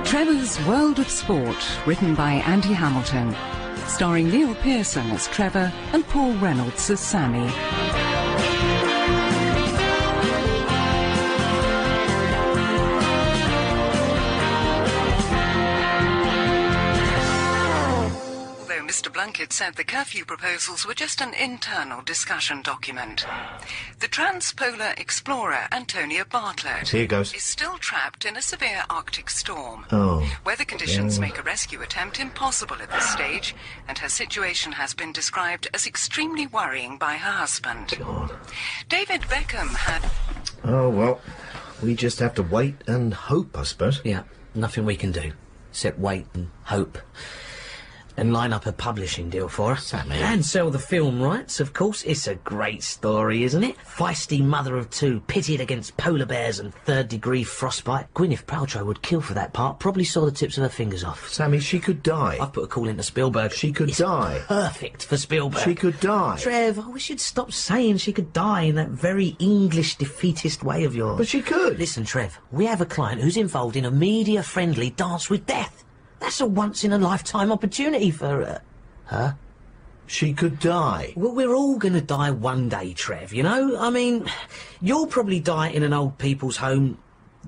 Trevor's World of Sport, written by Andy Hamilton, starring Neil Pearson as Trevor and Paul Reynolds as Sammy. Mr. Blunkett said the curfew proposals were just an internal discussion document. The transpolar explorer Antonia Bartlett Here goes. is still trapped in a severe Arctic storm. Oh. Weather conditions make a rescue attempt impossible at this stage, and her situation has been described as extremely worrying by her husband. God. David Beckham had... Oh, well, we just have to wait and hope, I suppose. Yeah, nothing we can do, except wait and hope. And line up a publishing deal for her. Sammy. And sell the film rights, of course. It's a great story, isn't it? Feisty mother of two, pitted against polar bears and third-degree frostbite. Gwyneth Paltrow would kill for that part, probably saw the tips of her fingers off. Sammy, she could die. I've put a call into Spielberg. She could die. Perfect for Spielberg. She could die. Trev, I wish you'd stop saying she could die in that very English defeatist way of yours. But she could. Listen, Trev, we have a client who's involved in a media-friendly Dance with Death. That's a once-in-a-lifetime opportunity for her. She could die. Well, we're all going to die one day, Trev, you know? I mean, you'll probably die in an old people's home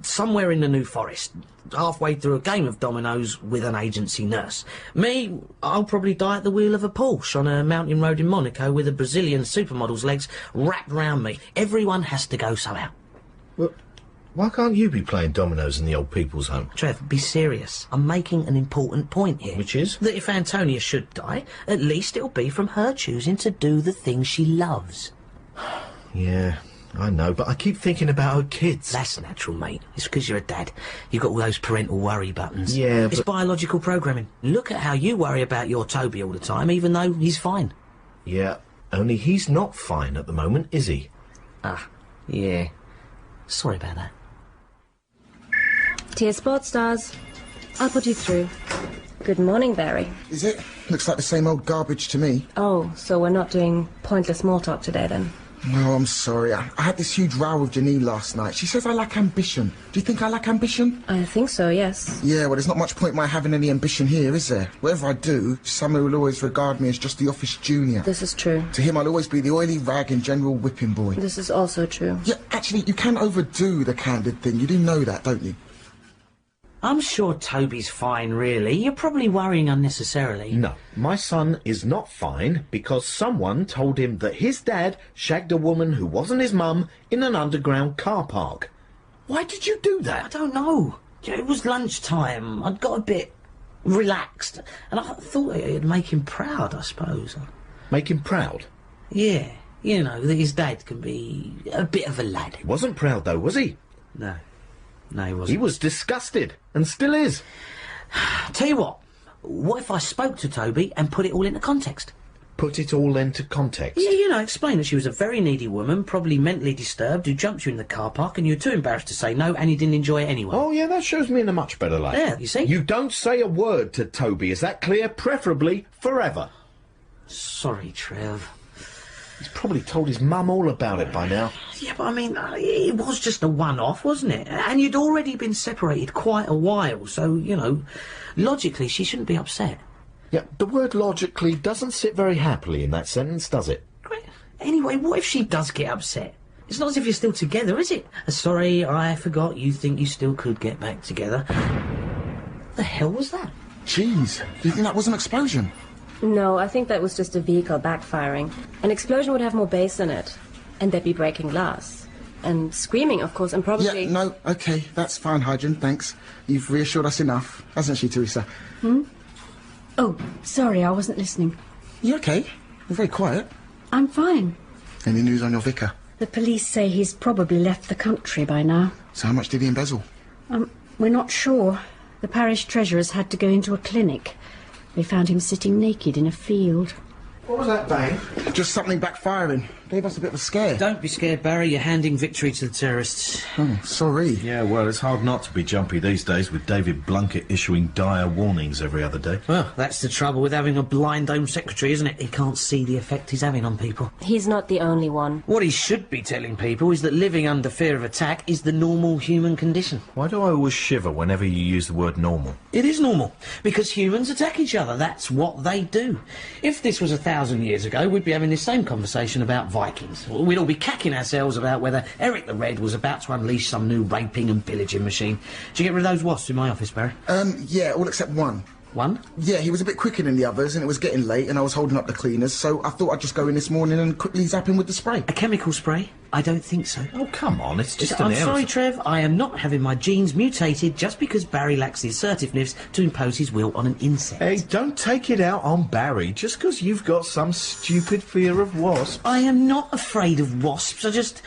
somewhere in the New Forest, halfway through a game of dominoes with an agency nurse. Me, I'll probably die at the wheel of a Porsche on a mountain road in Monaco with a Brazilian supermodel's legs wrapped round me. Everyone has to go somehow. Well, why can't you be playing dominoes in the old people's home? Trev, be serious. I'm making an important point here. Which is? That if Antonia should die, at least it'll be from her choosing to do the thing she loves. Yeah, I know, but I keep thinking about her kids. That's natural, mate. It's because you're a dad. You've got all those parental worry buttons. Yeah, It's biological programming. Look at how you worry about your Toby all the time, even though he's fine. Yeah, only he's not fine at the moment, is he? Ah, yeah. Sorry about that. Dear Sports Stars, I'll put you through. Good morning, Barry. Is it? Looks like the same old garbage to me. Oh, so we're not doing pointless small talk today, then? No, I'm sorry. I had this huge row with Janine last night. She says I lack ambition. Do you think I lack ambition? I think so, yes. Yeah, well, there's not much point in my having any ambition here, is there? Whatever I do, Sammy will always regard me as just the office junior. This is true. To him, I'll always be the oily rag and general whipping boy. This is also true. Yeah, actually, you can overdo the candid thing. You do know that, don't you? I'm sure Toby's fine, really. You're probably worrying unnecessarily. No, my son is not fine because someone told him that his dad shagged a woman who wasn't his mum in an underground car park. Why did you do I that? don't know. It was lunchtime. I'd got a bit relaxed, and I thought it'd make him proud, I suppose. Make him proud. Yeah, you know, that his dad can be a bit of a lad. He wasn't proud, though, was he? No, he wasn't. He was disgusted, and still is. Tell you what if I spoke to Toby and put it all into context? Put it all into context. Yeah, you know, explain that she was a very needy woman, probably mentally disturbed, who jumped you in the car park and you were too embarrassed to say no and you didn't enjoy it anyway. Oh, yeah, that shows me in a much better light. Yeah, you see? You don't say a word to Toby, is that clear? Preferably forever. Sorry, Trev. He's probably told his mum all about it by now. Yeah, but I mean, it was just a one-off, wasn't it? And you'd already been separated quite a while, so, you know, logically she shouldn't be upset. Yeah, the word logically doesn't sit very happily in that sentence, does it? Anyway, what if she does get upset? It's not as if you're still together, is it? Sorry, I forgot. You think you still could get back together. The hell was that? Jeez, do you think that was an explosion? No, I think that was just a vehicle backfiring. An explosion would have more bass in it. And they'd be breaking glass. And screaming, of course, and probably... Yeah, no, OK, that's fine, Heidrun, thanks. You've reassured us enough, hasn't she, Theresa? Oh, sorry, I wasn't listening. You OK? You're very quiet. I'm fine. Any news on your vicar? The police say he's probably left the country by now. So how much did he embezzle? We're not sure. The parish treasurer's had to go into a clinic. They found him sitting naked in a field. What was that bang? Just something backfiring. Gave us a bit of a scare. Don't be scared, Barry. You're handing victory to the terrorists. Oh, sorry. Yeah, well, it's hard not to be jumpy these days with David Blunkett issuing dire warnings every other day. Well, that's the trouble with having a blind Home Secretary, isn't it? He can't see the effect he's having on people. He's not the only one. What he should be telling people is that living under fear of attack is the normal human condition. Why do I always shiver whenever you use the word normal? It is normal, because humans attack each other. That's what they do. If this was 1,000 years ago, we'd be having this same conversation about Vikings. We'd all be cacking ourselves about whether Eric the Red was about to unleash some new raping and pillaging machine. Did you get rid of those wasps in my office, Barry? Yeah, all except one. One? Yeah, he was a bit quicker than the others, and it was getting late, and I was holding up the cleaners, so I thought I'd just go in this morning and quickly zap him with the spray. A chemical spray? I don't think so. Oh, come on, it's just an I'm error. sorry, Trev, I am not having my genes mutated just because Barry lacks the assertiveness to impose his will on an insect. Hey, don't take it out on Barry just because you've got some stupid fear of wasps. I am not afraid of wasps, I just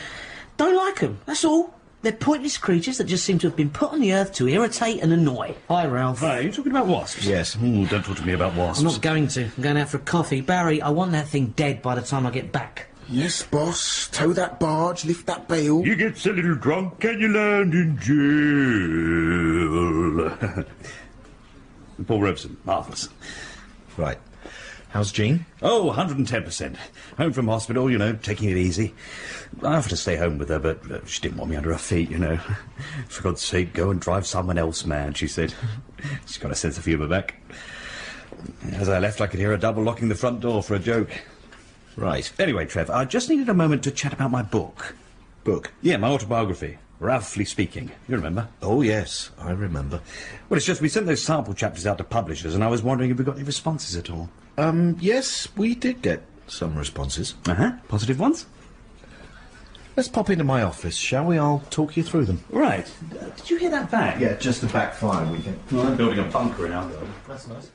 don't like them, that's all. They're pointless creatures that just seem to have been put on the earth to irritate and annoy. Hi, Ralph. Hi, are you talking about wasps? Yes. Ooh, don't talk to me about wasps. I'm not going to. I'm going out for a coffee. Barry, I want that thing dead by the time I get back. Yes, boss. Tow that barge, lift that bale. You get a little drunk and you land in jail. Paul Robeson, marvellous. Right. How's Jean? Oh, 110%. Home from hospital, you know, taking it easy. I offered to stay home with her, but she didn't want me under her feet, you know. For God's sake, go and drive someone else mad, she said. She's got a sense of humour back. As I left, I could hear her double locking the front door for a joke. Right. Anyway, Trev, I just needed a moment to chat about my book. Book? Yeah, my autobiography. Roughly speaking. You remember? Oh, yes, I remember. Well, it's just we sent those sample chapters out to publishers, and I was wondering if we got any responses at all. Yes, we did get some responses. Uh-huh. Positive ones? Let's pop into my office, shall we? I'll talk you through them. Right. Did you hear that bang? Yeah, just the backfire, we think. Well, I'm building a bunker in our garden. That's nice.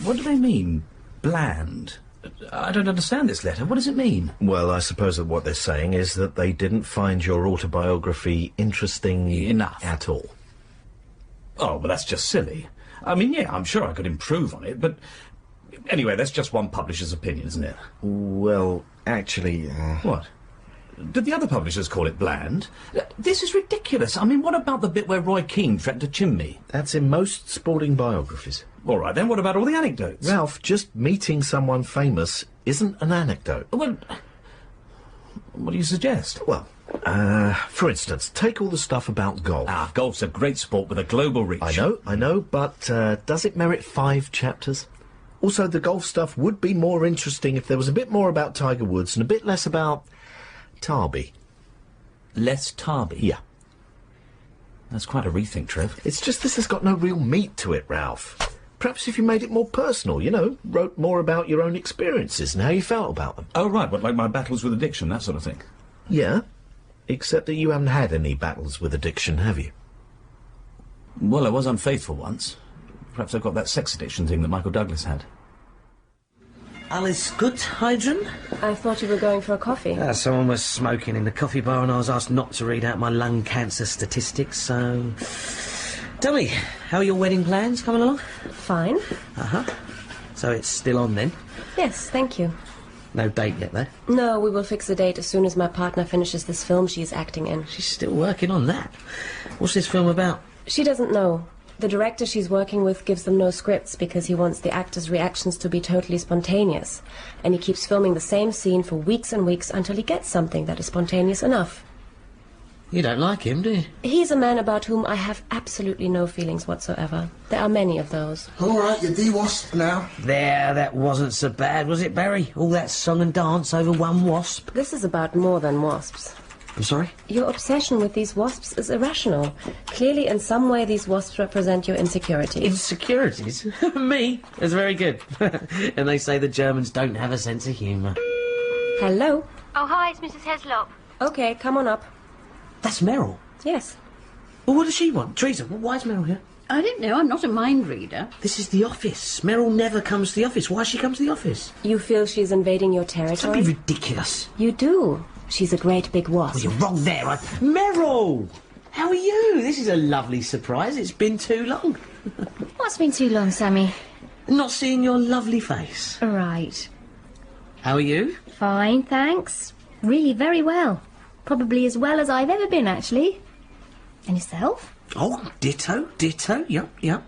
What do they mean, bland? I don't understand this letter. What does it mean? Well, I suppose that what they're saying is that they didn't find your autobiography interesting enough at all. Oh, but that's just silly. I mean, yeah, I'm sure I could improve on it, but anyway, that's just one publisher's opinion, isn't it? Well, actually... What? Did the other publishers call it bland? This is ridiculous. I mean, what about the bit where Roy Keane threatened to chin me? That's in most sporting biographies. All right, then what about all the anecdotes? Ralph, just meeting someone famous isn't an anecdote. Well, what do you suggest? Well, for instance, take all the stuff about golf. Ah, golf's a great sport with a global reach. I know, but does it merit 5 chapters? Also, the golf stuff would be more interesting if there was a bit more about Tiger Woods and a bit less about Tarby. Less Tarby? Yeah. That's quite a rethink, Trev. It's just this has got no real meat to it, Ralph. Perhaps if you made it more personal, you know, wrote more about your own experiences and how you felt about them. Oh, right, what, like my battles with addiction, that sort of thing? Yeah, except that you haven't had any battles with addiction, have you? Well, I was unfaithful once. Perhaps I've got that sex addiction thing that Michael Douglas had. Alice good, Heidrun? I thought you were going for a coffee. Someone was smoking in the coffee bar and I was asked not to read out my lung cancer statistics, so... Tell me, how are your wedding plans coming along? Fine. Uh-huh. So it's still on then? Yes, thank you. No date yet, though? No, we will fix a date as soon as my partner finishes this film she's acting in. She's still working on that. What's this film about? She doesn't know. The director she's working with gives them no scripts because he wants the actors' reactions to be totally spontaneous. And he keeps filming the same scene for weeks and weeks until he gets something that is spontaneous enough. You don't like him, do you? He's a man about whom I have absolutely no feelings whatsoever. There are many of those. All right, you're de-wasp now. There, that wasn't so bad, was it, Barry? All that song and dance over one wasp. This is about more than wasps. I'm sorry? Your obsession with these wasps is irrational. Clearly, in some way, these wasps represent your insecurities. Insecurities? Me? That's very good. And they say the Germans don't have a sense of humour. Hello? Oh, hi, it's Mrs. Heslop. Okay, come on up. That's Meryl. Yes. Well, what does she want? Theresa, why is Meryl here? I don't know, I'm not a mind reader. This is the office. Meryl never comes to the office. Why does she come to the office? You feel she's invading your territory? Don't be ridiculous. You do. She's a great big wasp. Well, you're wrong there. Meryl! How are you? This is a lovely surprise. It's been too long. What's been too long, Sammy? Not seeing your lovely face. Right. How are you? Fine, thanks. Really very well. Probably as well as I've ever been, actually. And yourself? Oh, ditto. Yep.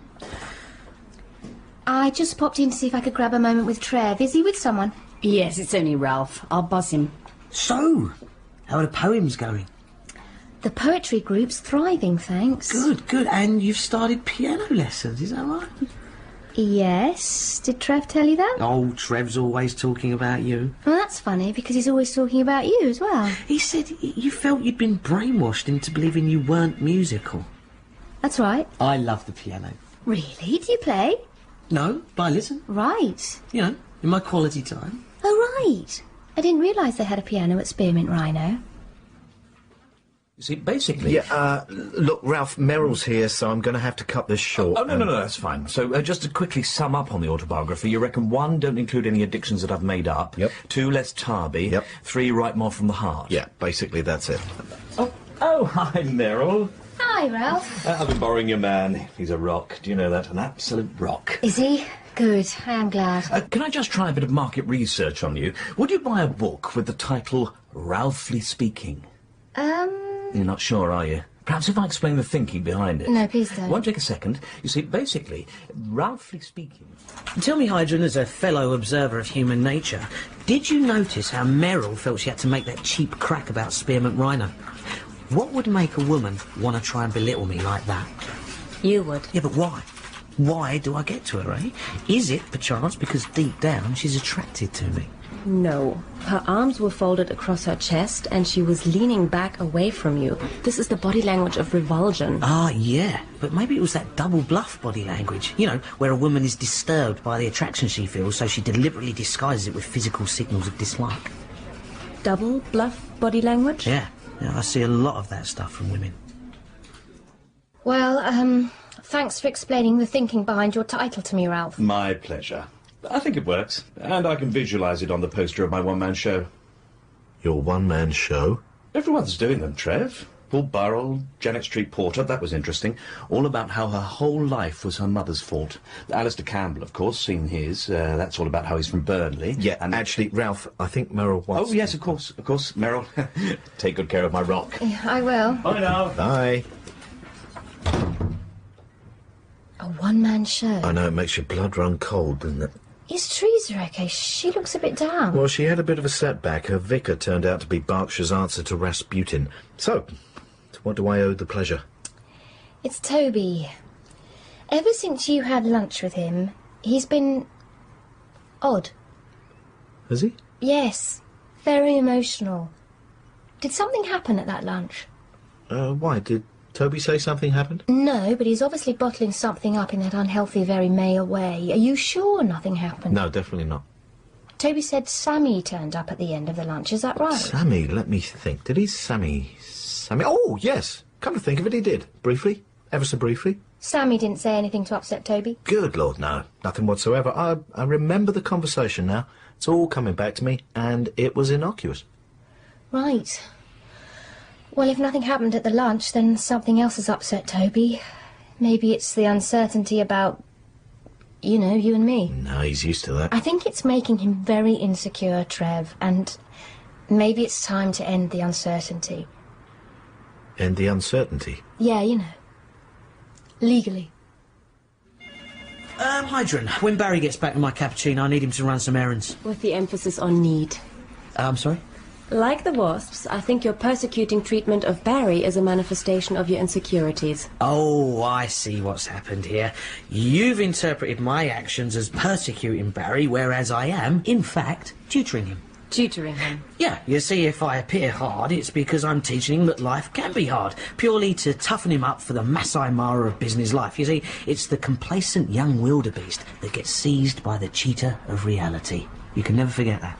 I just popped in to see if I could grab a moment with Trev. Is he with someone? Yes, it's only Ralph. I'll buzz him. So, how are the poems going? The poetry group's thriving, thanks. Good. And you've started piano lessons, is that right? Yes. Did Trev tell you that? Oh, Trev's always talking about you. Well, that's funny, because he's always talking about you as well. He said you felt you'd been brainwashed into believing you weren't musical. That's right. I love the piano. Really? Do you play? No, but I listen. Right. You know, in my quality time. Oh, right. I didn't realise they had a piano at Spearmint Rhino. You see, basically... Yeah, look, Ralph, Meryl's here, so I'm going to have to cut this short. Oh, no, that's fine. So, just to quickly sum up on the autobiography, you reckon 1, don't include any addictions that I've made up. Yep. 2, less tarby. Yep. 3, write more from the heart. Yeah, basically that's it. Oh, hi, Meryl. Hi, Ralph. I've been borrowing your man. He's a rock. Do you know that? An absolute rock. Is he? Good. I am glad. Can I just try a bit of market research on you? Would you buy a book with the title Ralphly Speaking? You're not sure, are you? Perhaps if I explain the thinking behind it. No, please don't. Won't take a second. You see, basically, Ralphly Speaking... Tell me, Heidrun, as a fellow observer of human nature, did you notice how Meryl felt she had to make that cheap crack about Spearmint Rhino? What would make a woman want to try and belittle me like that? You would. Yeah, but why? Why do I get to her, eh? Is it, perchance, because deep down she's attracted to me? No. Her arms were folded across her chest and she was leaning back away from you. This is the body language of revulsion. Ah, yeah. But maybe it was that double bluff body language. You know, where a woman is disturbed by the attraction she feels, so she deliberately disguises it with physical signals of dislike. Double bluff body language? Yeah, I see a lot of that stuff from women. Well, thanks for explaining the thinking behind your title to me, Ralph. My pleasure. I think it works, and I can visualise it on the poster of my one-man show. Your one-man show? Everyone's doing them, Trev. Paul Burrell, Janet Street Porter, that was interesting. All about how her whole life was her mother's fault. Alistair Campbell, of course, seen his. That's all about how he's from Burnley. Yeah, and actually, Ralph, I think Meryl wants... Oh, yes, of course, Meryl. Take good care of my rock. Yeah, I will. Bye now. Bye. A one-man show. I know, it makes your blood run cold, doesn't it? Is Theresa okay? She looks a bit down. Well, she had a bit of a setback. Her vicar turned out to be Berkshire's answer to Rasputin. So, to what do I owe the pleasure? It's Toby. Ever since you had lunch with him, he's been... odd. Has he? Yes. Very emotional. Did something happen at that lunch? Why? Did Toby say something happened? No, but he's obviously bottling something up in that unhealthy, very male way. Are you sure nothing happened? No, definitely not. Toby said Sammy turned up at the end of the lunch, is that right? Sammy, let me think. Did he Sammy? Oh, yes. Come to think of it, he did. Briefly. Ever so briefly. Sammy didn't say anything to upset Toby? Good Lord, no. Nothing whatsoever. I remember the conversation now. It's all coming back to me, and it was innocuous. Right. Well, if nothing happened at the lunch, then something else has upset Toby. Maybe it's the uncertainty about, you know, you and me. No, he's used to that. I think it's making him very insecure, Trev, and maybe it's time to end the uncertainty. End the uncertainty? Yeah, you know. Legally. Heidrun, when Barry gets back with my cappuccino, I need him to run some errands. With the emphasis on need. I'm sorry? Like the wasps, I think your persecuting treatment of Barry is a manifestation of your insecurities. Oh, I see what's happened here. You've interpreted my actions as persecuting Barry, whereas I am, in fact, tutoring him. Tutoring him? Yeah, you see, if I appear hard, it's because I'm teaching him that life can be hard, purely to toughen him up for the Masai Mara of business life. You see, it's the complacent young wildebeest that gets seized by the cheetah of reality. You can never forget that.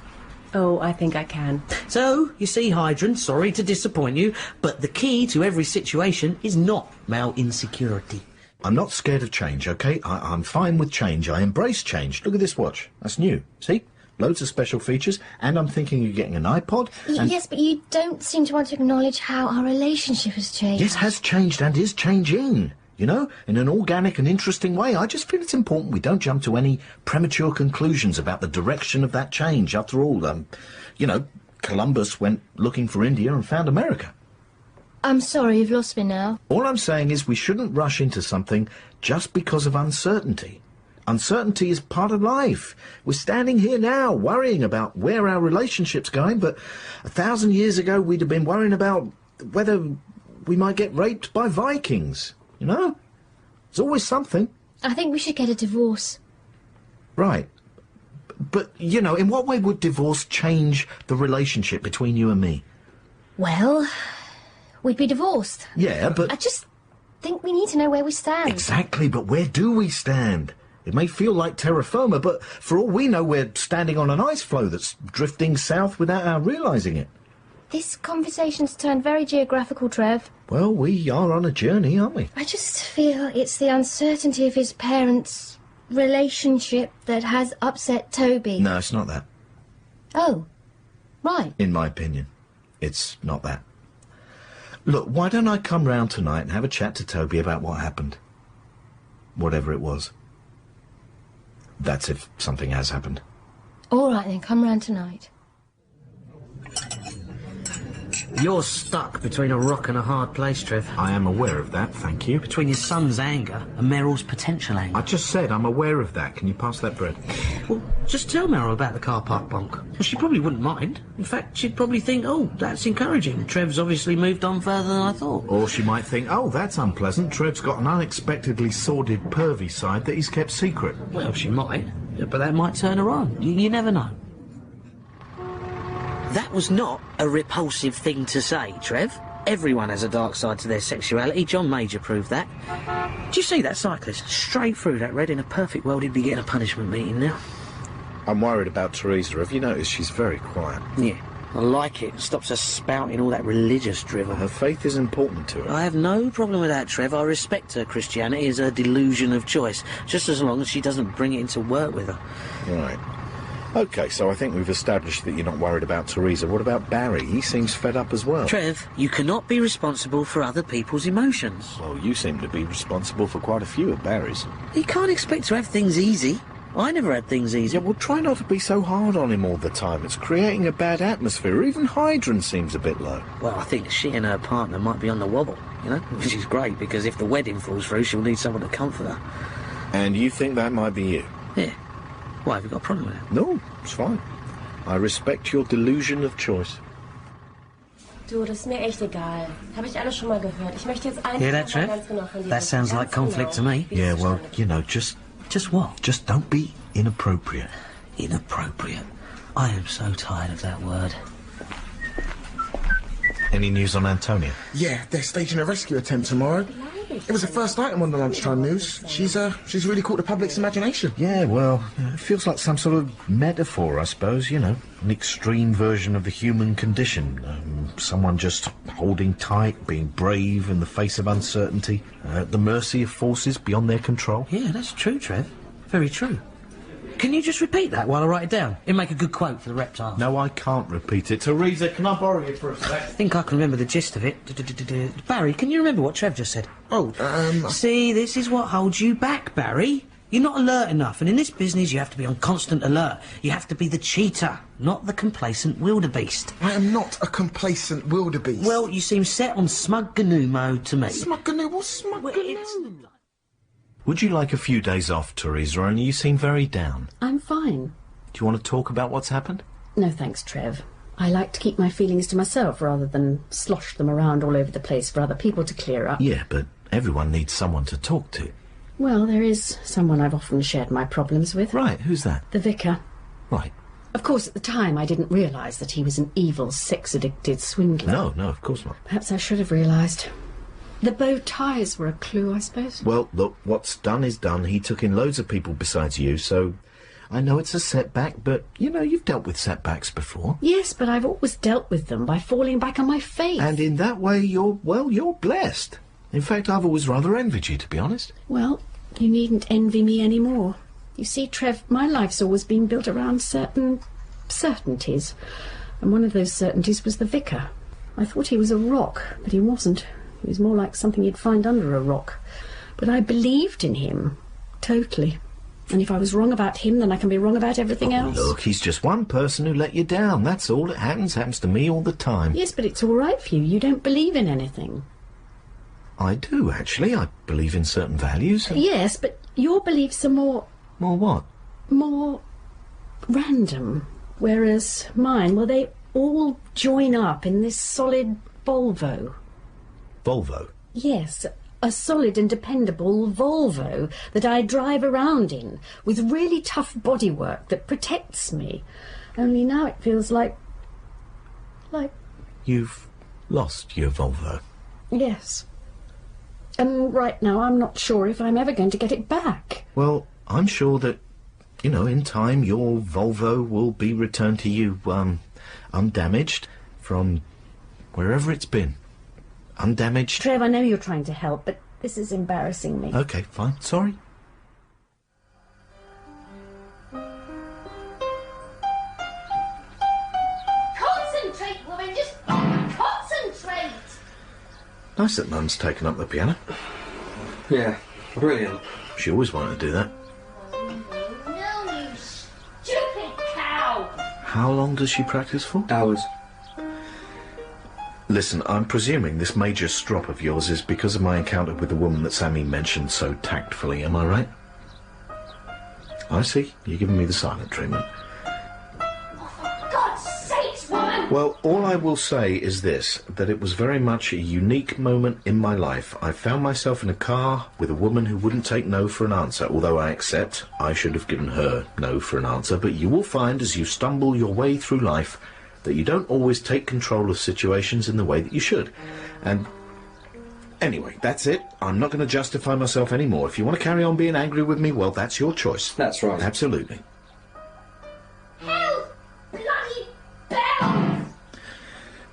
Oh, I think I can. So, you see, Heidrun, sorry to disappoint you, but the key to every situation is not male insecurity. I'm not scared of change, OK? I'm fine with change. I embrace change. Look at this watch. That's new. See? Loads of special features, and I'm thinking you're getting an iPod. And Yes, but you don't seem to want to acknowledge how our relationship has changed. yes, has changed and is changing. you know, in an organic and interesting way. I just feel it's important we don't jump to any premature conclusions about the direction of that change. After all, you know, Columbus went looking for India and found America. I'm sorry, you've lost me now. All I'm saying is we shouldn't rush into something just because of uncertainty. Uncertainty is part of life. We're standing here now worrying about where our relationship's going, but 1,000 years ago we'd have been worrying about whether we might get raped by Vikings, you know? There's always something. I think we should get a divorce. Right. But, you know, in what way would divorce change the relationship between you and me? Well, we'd be divorced. Yeah, but... I just think we need to know where we stand. Exactly, but where do we stand? It may feel like terra firma, but for all we know, we're standing on an ice floe that's drifting south without our realising it. This conversation's turned very geographical, Trev. Well, we are on a journey, aren't we? I just feel it's the uncertainty of his parents' relationship that has upset Toby. No, it's not that. Oh, right. In my opinion, it's not that. Look, why don't I come round tonight and have a chat to Toby about what happened? Whatever it was. That's if something has happened. All right, then, come round tonight. You're stuck between a rock and a hard place, Trev. I am aware of that, thank you. Between your son's anger and Meryl's potential anger. I just said I'm aware of that. Can you pass that bread? Well, just tell Meryl about the car park bonk. Well, she probably wouldn't mind. In fact, she'd probably think, oh, that's encouraging. Trev's obviously moved on further than I thought. Or she might think, oh, that's unpleasant. Trev's got an unexpectedly sordid, pervy side that he's kept secret. Well, she might. But that might turn her on. You never know. That was not a repulsive thing to say, Trev. Everyone has a dark side to their sexuality. John Major proved that. Do you see that cyclist? Straight through that red. In a perfect world, he'd be getting a punishment meeting now. I'm worried about Theresa. Have you noticed she's very quiet? Yeah, I like it. Stops her spouting all that religious drivel. Her faith is important to her. I have no problem with that, Trev. I respect her Christianity as a delusion of choice, just as long as she doesn't bring it into work with her. Right. OK, so I think we've established that you're not worried about Theresa. What about Barry? He seems fed up as well. Trev, you cannot be responsible for other people's emotions. Well, you seem to be responsible for quite a few of Barry's. You can't expect to have things easy. I never had things easy. Yeah, well, try not to be so hard on him all the time. It's creating a bad atmosphere. Even Heidrun seems a bit low. Well, I think she and her partner might be on the wobble, you know? Which is great, because if the wedding falls through, she'll need someone to comfort her. And you think that might be you? Yeah. Why, have you got a problem with it? No, it's fine. I respect your delusion of choice. Du, das ist mir echt egal. Habe ich alles schon mal gehört. Ich möchte jetzt einfach Hear that, Trev? ganz genau von dir That sounds wissen. like Ganz conflict to genau, me. wie das Yeah, well, zustande you know, just what? Just don't be inappropriate. Inappropriate. I am so tired of that word. Any news on Antonia? Yeah, they're staging a rescue attempt tomorrow. It was the first item on the lunchtime news. She's really caught the public's imagination. Yeah, well, it feels like some sort of metaphor, I suppose, you know. An extreme version of the human condition. Someone just holding tight, being brave in the face of uncertainty, at the mercy of forces beyond their control. Yeah, that's true, Trev. Very true. Can you just repeat that while I write it down? It'll make a good quote for the reptile. No, I can't repeat it. Theresa, can I borrow you for a sec? I think I can remember the gist of it. Barry, can you remember what Trev just said? Oh, See, this is what holds you back, Barry. You're not alert enough, and in this business you have to be on constant alert. You have to be the cheater, not the complacent wildebeest. I am not a complacent wildebeest. Well, you seem set on smug gnu mode to me. Smug gnu? What's smug gnu? Would you like a few days off, Theresa? Only you seem very down. I'm fine. Do you want to talk about what's happened? No thanks, Trev. I like to keep my feelings to myself rather than slosh them around all over the place for other people to clear up. Yeah, but everyone needs someone to talk to. Well, there is someone I've often shared my problems with. Right, who's that? The vicar. Right. Of course, at the time I didn't realise that he was an evil, sex-addicted swindler. No, of course not. Perhaps I should have realised. The bow ties were a clue, I suppose. Well, look, what's done is done. He took in loads of people besides you, so I know it's a setback, but, you know, you've dealt with setbacks before. Yes, but I've always dealt with them by falling back on my face. And in that way, you're blessed. In fact, I've always rather envied you, to be honest. Well, you needn't envy me any more. You see, Trev, my life's always been built around certain certainties. And one of those certainties was the vicar. I thought he was a rock, but he wasn't. He was more like something you'd find under a rock. But I believed in him, totally. And if I was wrong about him, then I can be wrong about everything else. Look, he's just one person who let you down. That's all. It happens to me all the time. Yes, but it's all right for you. You don't believe in anything. I do, actually. I believe in certain values. Yes, but your beliefs are more... More what? More random. Whereas mine, well, they all join up in this solid Volvo. Volvo? Yes, a solid and dependable Volvo that I drive around in, with really tough bodywork that protects me. Only now it feels like... You've lost your Volvo. Yes. And right now I'm not sure if I'm ever going to get it back. Well, I'm sure that, you know, in time your Volvo will be returned to you, undamaged from wherever it's been. Undamaged. Trev, I know you're trying to help, but this is embarrassing me. OK, fine. Sorry. Concentrate, woman, just concentrate! Nice that Mum's taken up the piano. Yeah, brilliant. She always wanted to do that. No, you stupid cow! How long does she practice for? Hours. Listen, I'm presuming this major strop of yours is because of my encounter with the woman that Sammy mentioned so tactfully, am I right? I see. You're giving me the silent treatment. Oh, for God's sakes, woman! Well, all I will say is this, that it was very much a unique moment in my life. I found myself in a car with a woman who wouldn't take no for an answer, although I accept I should have given her no for an answer. But you will find as you stumble your way through life that you don't always take control of situations in the way that you should. And anyway, that's it. I'm not going to justify myself anymore. If you want to carry on being angry with me, well, that's your choice. That's right. Absolutely. Hell, bloody bells!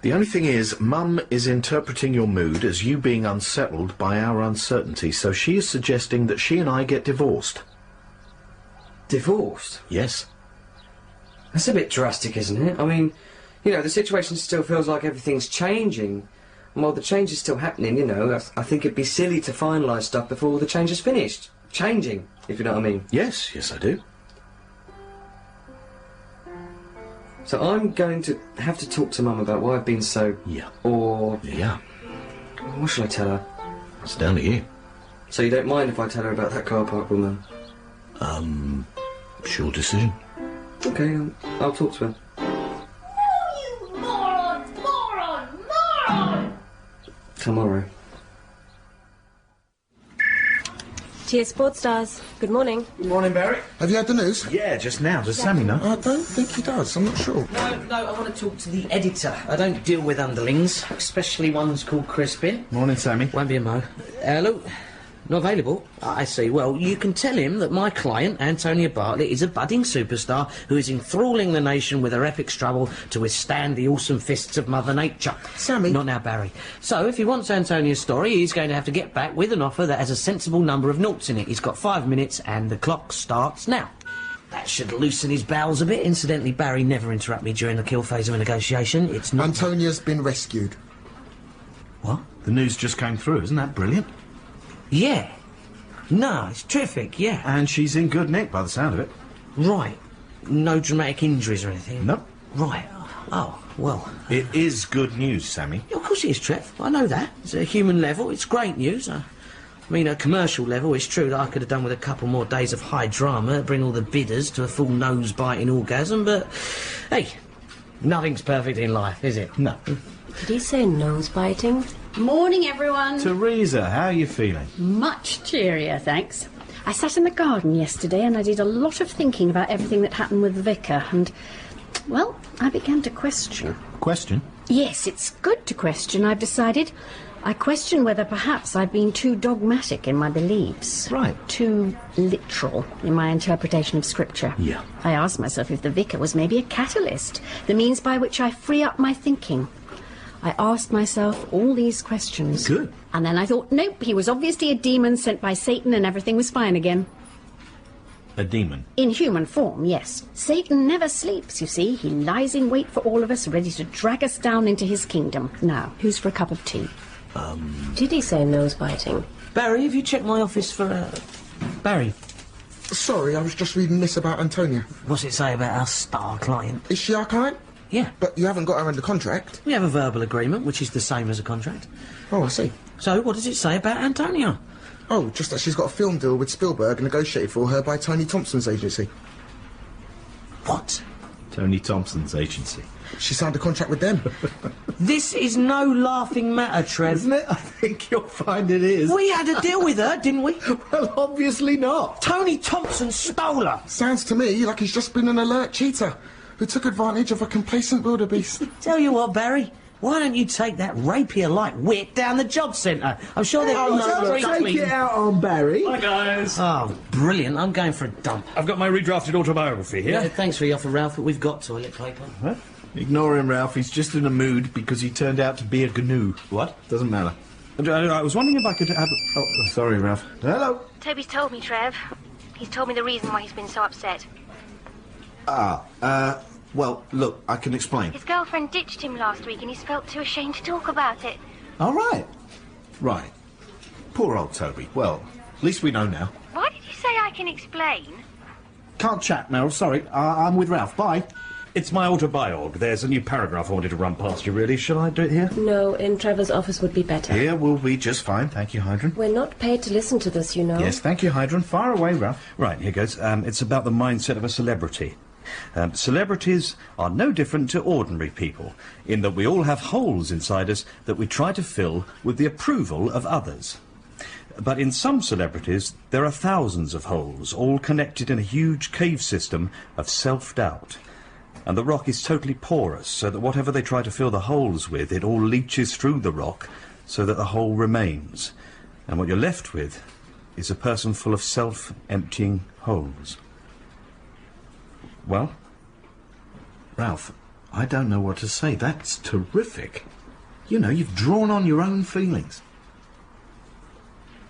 The only thing is, Mum is interpreting your mood as you being unsettled by our uncertainty, so she is suggesting that she and I get divorced. Divorced? Yes. That's a bit drastic, isn't it? I mean, you know, the situation still feels like everything's changing. And while the change is still happening, you know, I think it'd be silly to finalise stuff before all the change is finished. Changing, if you know what I mean. Yes, yes I do. So I'm going to have to talk to Mum about why I've been so... Yeah. Or... Yeah. What shall I tell her? It's down to you. So you don't mind if I tell her about that car park woman? Sure decision. Okay, I'll talk to her. No, you moron! Tomorrow. TS Sports Stars, good morning. Good morning, Barry. Have you had the news? Yeah, just now. Does Sammy know? I don't think he does. I'm not sure. No, I want to talk to the editor. I don't deal with underlings, especially ones called Crispin. Morning, Sammy. Won't be a mo. Hello? Not available? I see. Well, you can tell him that my client, Antonia Bartlett, is a budding superstar who is enthralling the nation with her epic struggle to withstand the awesome fists of Mother Nature. Sammy. Not now, Barry. So, if he wants Antonia's story, he's going to have to get back with an offer that has a sensible number of noughts in it. He's got 5 minutes, and the clock starts now. That should loosen his bowels a bit. Incidentally, Barry, never interrupt me during the kill phase of a negotiation. It's not... Antonia's been rescued. What? The news just came through. Isn't that brilliant? Yeah. No, it's terrific, yeah. And she's in good nick by the sound of it. Right. No dramatic injuries or anything? Nope. Right. Oh, well... It is good news, Sammy. Of course it is, Trev. I know that. It's a human level. It's great news. I mean, at a commercial level, it's true that I could have done with a couple more days of high drama, bring all the bidders to a full nose-biting orgasm, but... Hey, nothing's perfect in life, is it? No. Did he say nose-biting? Morning, everyone. Theresa, how are you feeling? Much cheerier, thanks. I sat in the garden yesterday and I did a lot of thinking about everything that happened with the vicar and, well, I began to question. Question? Yes, it's good to question, I've decided. I question whether perhaps I've been too dogmatic in my beliefs. Right. Too literal in my interpretation of Scripture. Yeah. I asked myself if the vicar was maybe a catalyst, the means by which I free up my thinking. I asked myself all these questions. Good. And then I thought, nope, he was obviously a demon sent by Satan and everything was fine again. A demon? In human form, yes. Satan never sleeps, you see. He lies in wait for all of us, ready to drag us down into his kingdom. Now, who's for a cup of tea? Did he say nose-biting? Barry, have you checked my office for, Barry? Sorry, I was just reading this about Antonia. What's it say about our star client? Is she our client? Yeah. But you haven't got her under contract. We have a verbal agreement, which is the same as a contract. Oh, I see. So, what does it say about Antonia? Oh, just that she's got a film deal with Spielberg negotiated for her by Tony Thompson's agency. What? Tony Thompson's agency. She signed a contract with them. This is no laughing matter, Trev. Isn't it? I think you'll find it is. We had a deal with her, didn't we? Well, obviously not. Tony Thompson stole her. Sounds to me like he's just been an alert cheater who took advantage of a complacent wildebeest. Tell you what, Barry, why don't you take that rapier-like wit down the job centre? I'm sure they've got Take it out on Barry. Hi, guys. Oh, brilliant. I'm going for a dump. I've got my redrafted autobiography here. Yeah, thanks for the offer, Ralph, but we've got toilet paper. Huh? Ignore him, Ralph. He's just in a mood because he turned out to be a GNU. What? Doesn't matter. I was wondering if I could have... Oh, sorry, Ralph. Hello. Toby's told me, Trev. He's told me the reason why he's been so upset. Well, look, I can explain. His girlfriend ditched him last week and he's felt too ashamed to talk about it. All right. Right. Poor old Toby. Well, at least we know now. Why did you say I can explain? Can't chat, Meryl. Sorry. I'm with Ralph. Bye. It's my autobiog. There's a new paragraph I wanted to run past you, really. Shall I do it here? No, in Trevor's office would be better. Here will be just fine. Thank you, Heidrun. We're not paid to listen to this, you know. Yes, thank you, Heidrun. Far away, Ralph. Right, here goes. It's about the mindset of a celebrity. Celebrities are no different to ordinary people, in that we all have holes inside us that we try to fill with the approval of others. But in some celebrities, there are thousands of holes, all connected in a huge cave system of self-doubt. And the rock is totally porous, so that whatever they try to fill the holes with, it all leaches through the rock, so that the hole remains. And what you're left with is a person full of self-emptying holes. Well? Ralph, I don't know what to say. That's terrific. You know, you've drawn on your own feelings.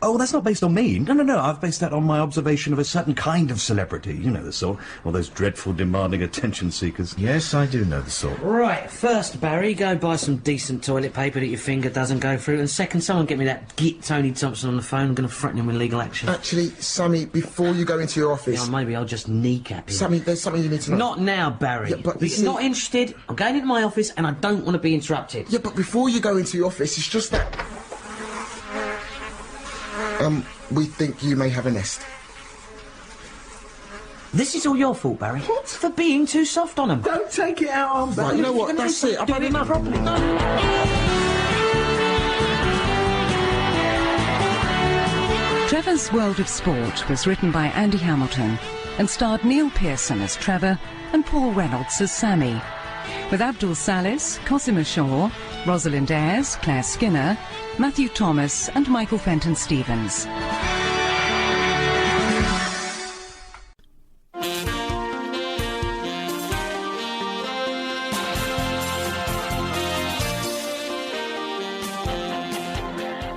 Oh, that's not based on me. No. I've based that on my observation of a certain kind of celebrity. You know the sort. All those dreadful, demanding attention seekers. Yes, I do know the sort. Right, first, Barry, go buy some decent toilet paper that your finger doesn't go through. And second, someone get me that git Tony Thompson on the phone. I'm going to threaten him with legal action. Actually, Sammy, before you go into your office... Yeah, maybe I'll just kneecap him. Sammy, there's something you need to know. Not now, Barry. Yeah, but you see... not interested. I'm going into my office and I don't want to be interrupted. Yeah, but before you go into your office, it's just that... we think you may have a nest. This is all your fault, Barry. What? For being too soft on him. Don't take it out on Barry. Right, you know what? That's it. I've Do had it enough. properly. Trevor's World of Sport was written by Andy Hamilton and starred Neil Pearson as Trevor and Paul Reynolds as Sammy, with Abdul Salis, Cosima Shaw, Rosalind Ayres, Claire Skinner, Matthew Thomas and Michael Fenton Stevens.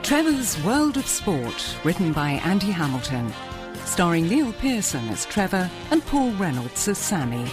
Trevor's World of Sport, written by Andy Hamilton, starring Neil Pearson as Trevor and Paul Reynolds as Sammy.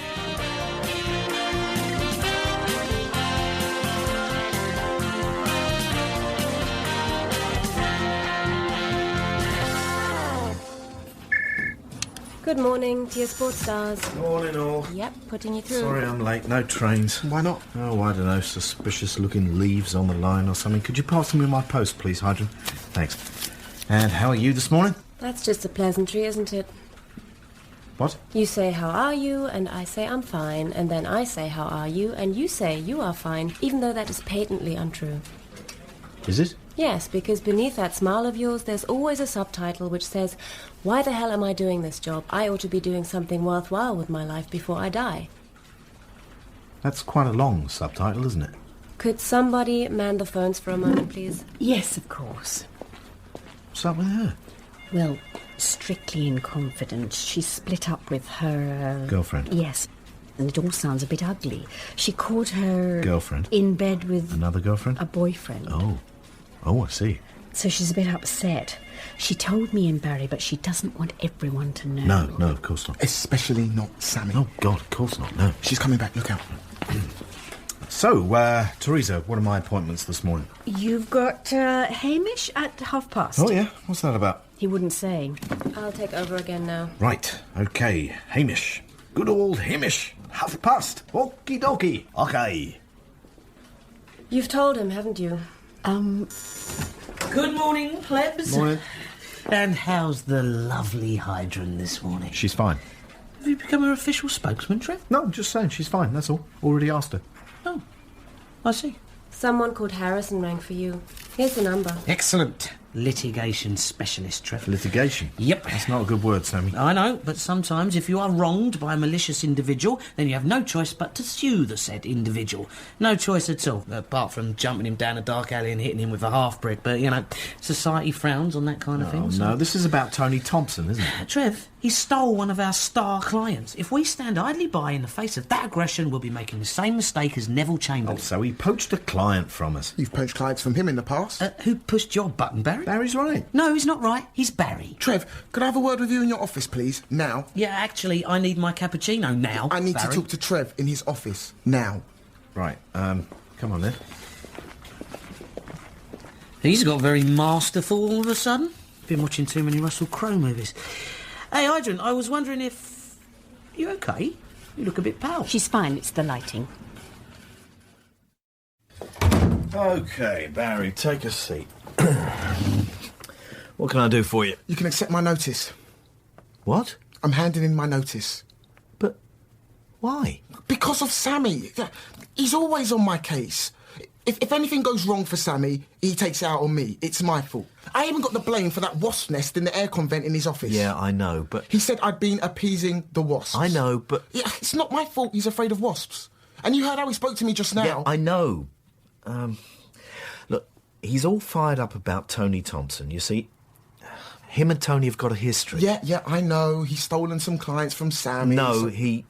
Good morning, dear sports stars. Morning, all. Yep, putting you through. Sorry I'm late. No trains. Why not? Oh, I don't know. Suspicious-looking leaves on the line or something. Could you pass me my post, please, Heidrun? Thanks. And how are you this morning? That's just a pleasantry, isn't it? What? You say, how are you? And I say, I'm fine. And then I say, how are you? And you say, you are fine, even though that is patently untrue. Is it? Yes, because beneath that smile of yours, there's always a subtitle which says, why the hell am I doing this job? I ought to be doing something worthwhile with my life before I die. That's quite a long subtitle, isn't it? Could somebody man the phones for a moment, please? Yes, of course. What's up with her? Well, strictly in confidence, she split up with her... Girlfriend? Yes. And it all sounds a bit ugly. She caught her... Girlfriend? In bed with... Another girlfriend? A boyfriend. Oh, I see. So she's a bit upset. She told me and Barry, but she doesn't want everyone to know. No, of course not. Especially not Sammy. Oh, God, of course not, no. She's coming back, look out. So, Theresa, what are my appointments this morning? You've got Hamish at past. Oh, yeah? What's that about? He wouldn't say. I'll take over again now. Right, OK. Hamish. Good old Hamish. past. Okie dokie. OK. You've told him, haven't you? Good morning, plebs. Morning. And how's the lovely Heidrun this morning? She's fine. Have you become her official spokesman, Trev? No, I'm just saying she's fine, that's all. Already asked her. Oh, I see. Someone called Harrison rang for you. Here's the number. Excellent. Litigation specialist, Trev. Litigation? Yep. That's not a good word, Sammy. I know, but sometimes if you are wronged by a malicious individual, then you have no choice but to sue the said individual. No choice at all, apart from jumping him down a dark alley and hitting him with a half-brick. But, you know, society frowns on that kind of thing. No, this is about Tony Thompson, isn't it? Trev, he stole one of our star clients. If we stand idly by in the face of that aggression, we'll be making the same mistake as Neville Chamberlain. Oh, so he poached a client from us. You've poached clients from him in the past. Who pushed your button, Barry? Barry's right. No, he's not right. He's Barry. Trev, could I have a word with you in your office, please? Now. Yeah, actually, I need my cappuccino now, I need Barry. to talk to Trev in his office. Now. Right, come on then. He's got very masterful all of a sudden. Been watching too many Russell Crowe movies. Hey, Heidrun, I was wondering if... You okay? You look a bit pale. She's fine, it's the lighting. OK, Barry, take a seat. What can I do for you? You can accept my notice. What? I'm handing in my notice. But why? Because of Sammy. He's always on my case. If anything goes wrong for Sammy, he takes it out on me. It's my fault. I even got the blame for that wasp nest in the aircon vent in his office. Yeah, I know, but... He said I'd been appeasing the wasps. I know, but... Yeah, it's not my fault he's afraid of wasps. And you heard how he spoke to me just now. Yeah, I know. Look, he's all fired up about Tony Thompson. You see, him and Tony have got a history. Yeah, I know. He's stolen some clients from Sammy. No, he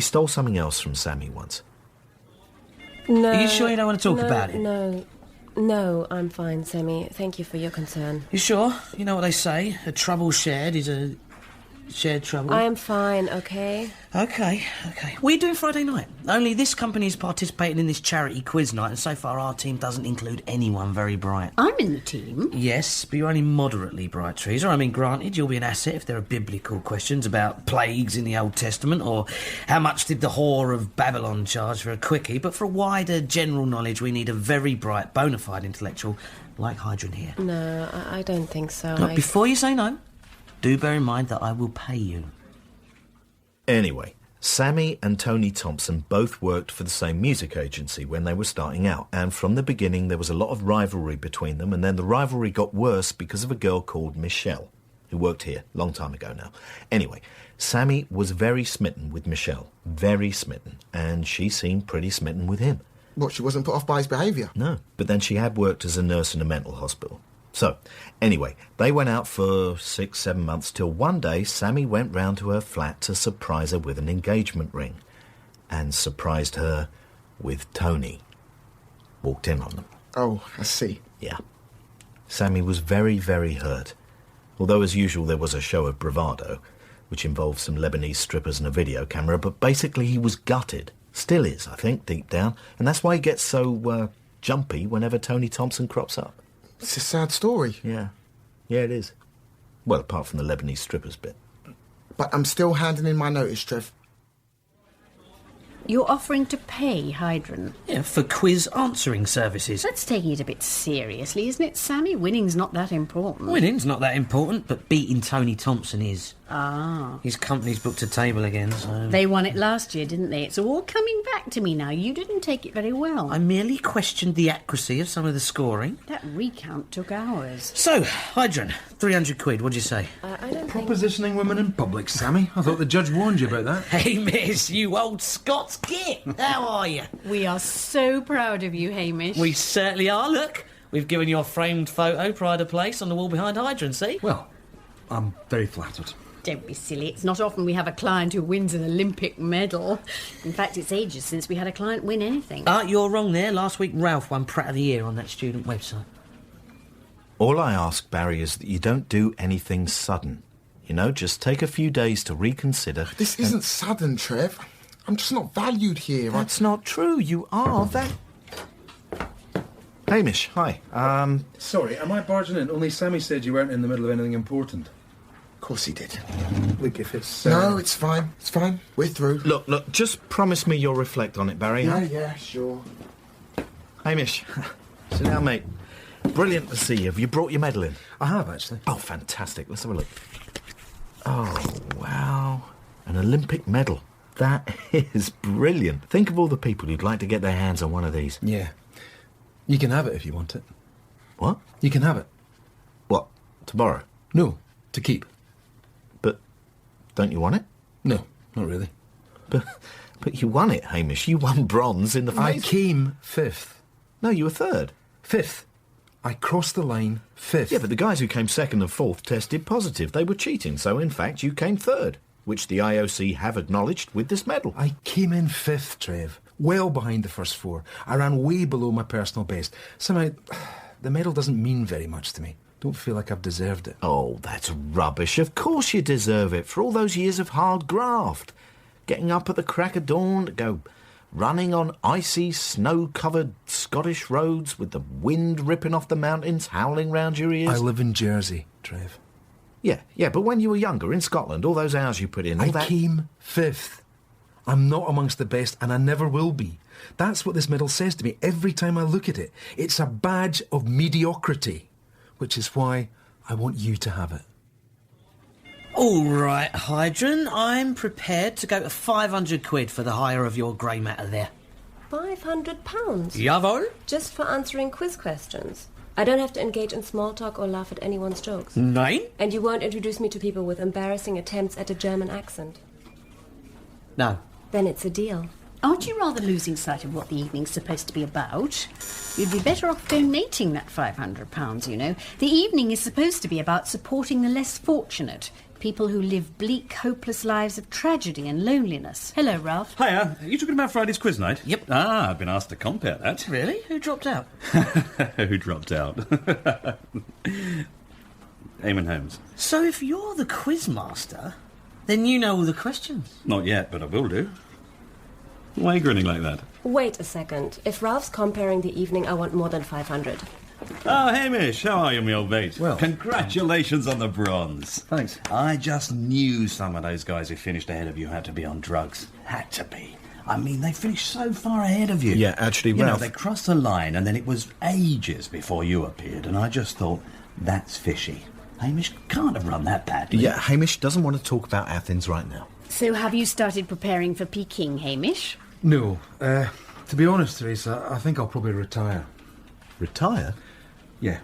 stole something else from Sammy once. No. Are you sure you don't want to talk about it? No, I'm fine, Sammy. Thank you for your concern. You sure? You know what they say, a trouble shared is a shared trouble. I am fine, OK? OK. What are you doing Friday night? Only this company is participating in this charity quiz night, and so far our team doesn't include anyone very bright. I'm in the team. Yes, but you're only moderately bright, Theresa. I mean, granted, you'll be an asset if there are biblical questions about plagues in the Old Testament, or how much did the whore of Babylon charge for a quickie, but for wider general knowledge, we need a very bright, bona fide intellectual like Heidrun here. No, I don't think so. Look, before you say no, do bear in mind that I will pay you. Anyway, Sammy and Tony Thompson both worked for the same music agency when they were starting out, and from the beginning there was a lot of rivalry between them, and then the rivalry got worse because of a girl called Michelle, who worked here a long time ago now. Anyway, Sammy was very smitten with Michelle, very smitten, and she seemed pretty smitten with him. What, she wasn't put off by his behaviour? No, but then she had worked as a nurse in a mental hospital. So, anyway, they went out for 6-7 months till one day Sammy went round to her flat to surprise her with an engagement ring. And surprised her with Tony. Walked in on them. Oh, I see. Yeah. Sammy was very, very hurt. Although, as usual, there was a show of bravado, which involved some Lebanese strippers and a video camera, but basically he was gutted. Still is, I think, deep down. And that's why he gets so, jumpy whenever Tony Thompson crops up. It's a sad story. Yeah. Yeah, it is. Well, apart from the Lebanese strippers bit. But I'm still handing in my notice, Trev. You're offering to pay Heidrun. Yeah, for quiz answering services. That's taking it a bit seriously, isn't it, Sammy? Winning's not that important. Winning's not that important, but beating Tony Thompson is. Ah. His company's booked a table again, so... They won it last year, didn't they? It's all coming back to me now. You didn't take it very well. I merely questioned the accuracy of some of the scoring. That recount took hours. So, Heidrun, 300 quid, what'd you say? I don't think... Propositioning women in public, Sammy. I thought the judge warned you about that. Hey, miss, you old Scots git. How are you? We are so proud of you, Hamish. We certainly are. Look, we've given you a framed photo, pride of place, on the wall behind Heidrun, see? Well, I'm very flattered. Don't be silly. It's not often we have a client who wins an Olympic medal. In fact, it's ages since we had a client win anything. You're wrong there. Last week, Ralph won Pratt of the Year on that student website. All I ask, Barry, is that you don't do anything sudden. You know, just take a few days to reconsider. This isn't sudden, Trev. I'm just not valued here. That's not true. You are Hamish, hi. Sorry, am I barging in? Only Sammy said you weren't in the middle of anything important. Of course he did. Look, if it's... No, it's fine. It's fine. We're through. Look, just promise me you'll reflect on it, Barry, huh? Yeah, sure. Hamish, sit down, mate. Brilliant to see you. Have you brought your medal in? I have, actually. Oh, fantastic. Let's have a look. Oh, wow. An Olympic medal. That is brilliant. Think of all the people who'd like to get their hands on one of these. Yeah. You can have it if you want it. What? You can have it. What, to borrow? No, to keep. But don't you want it? No, not really. But you won it, Hamish. You won bronze in the I face. came 5th. No, you were 3rd. 5th. I crossed the line 5th. Yeah, but the guys who came 2nd and 4th tested positive. They were cheating, so in fact you came 3rd, which the IOC have acknowledged with this medal. I came in 5th, Trev. Well behind the first 4. I ran way below my personal best. Somehow, the medal doesn't mean very much to me. Don't feel like I've deserved it. Oh, that's rubbish. Of course you deserve it, for all those years of hard graft. Getting up at the crack of dawn to go running on icy, snow-covered Scottish roads with the wind ripping off the mountains, howling round your ears. I live in Jersey, Trev. Yeah, but when you were younger in Scotland, all those hours you put in... I came 5th. I'm not amongst the best, and I never will be. That's what this medal says to me every time I look at it. It's a badge of mediocrity, which is why I want you to have it. All right, Heidrun, I'm prepared to go to 500 quid for the hire of your grey matter there. £500? Jawohl. Just for answering quiz questions. I don't have to engage in small talk or laugh at anyone's jokes. Nein. And you won't introduce me to people with embarrassing attempts at a German accent. No. Then it's a deal. Aren't you rather losing sight of what the evening's supposed to be about? You'd be better off donating that £500, you know. The evening is supposed to be about supporting the less fortunate, people who live bleak, hopeless lives of tragedy and loneliness. Hello, Ralph. Hiya, are you talking about Friday's quiz night? Yep. Ah, I've been asked to compare that. Really? Who dropped out? Who dropped out? Eamon Holmes. So if you're the quiz master, then you know all the questions. Not yet, but I will do. Why are you grinning like that? Wait a second. If Ralph's comparing the evening, I want more than 500. Oh, Hamish, how are you, my old mate? Well, congratulations on the bronze. Thanks. I just knew some of those guys who finished ahead of you had to be on drugs. Had to be. I mean, they finished so far ahead of you. Yeah, actually, You know, Ralph... they crossed the line and then it was ages before you appeared, and I just thought, that's fishy. Hamish can't have run that badly. Yeah, Hamish doesn't want to talk about Athens right now. So have you started preparing for Peking, Hamish? No. To be honest, Theresa, I think I'll probably retire. Retire? Yeah.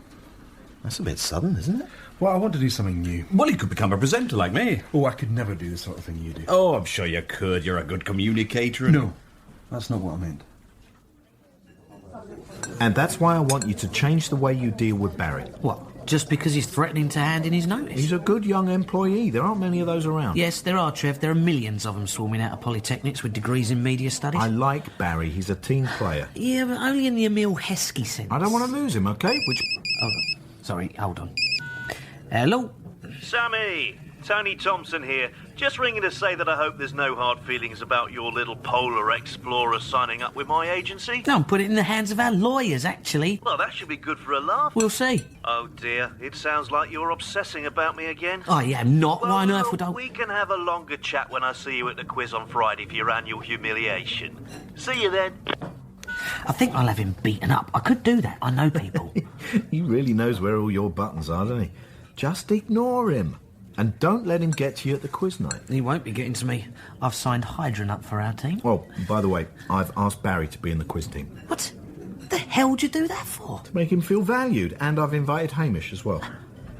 That's a bit sudden, isn't it? Well, I want to do something new. Well, you could become a presenter like me. Oh, I could never do the sort of thing you do. Oh, I'm sure you could. You're a good communicator. And... No, that's not what I meant. And that's why I want you to change the way you deal with Barry. What? Just because he's threatening to hand in his notice? He's a good young employee. There aren't many of those around. Yes, there are, Trev. There are millions of them swarming out of polytechnics with degrees in media studies. I like Barry. He's a team player. Yeah, but only in the Emil Heskey sense. I don't want to lose him, OK? Hold on. Sorry, hold on. Hello? Sammy! Tony Thompson here. Just ringing to say that I hope there's no hard feelings about your little polar explorer signing up with my agency. No, put it in the hands of our lawyers, actually. Well, that should be good for a laugh. We'll see. Oh, dear. It sounds like you're obsessing about me again. I am not. Well, Why on earth look, would I... we can have a longer chat when I see you at the quiz on Friday for your annual humiliation. See you then. I think I'll have him beaten up. I could do that. I know people. He really knows where all your buttons are, doesn't he? Just ignore him. And don't let him get to you at the quiz night. He won't be getting to me. I've signed Heidrun up for our team. Oh, by the way, I've asked Barry to be in the quiz team. What the hell would you do that for? To make him feel valued. And I've invited Hamish as well.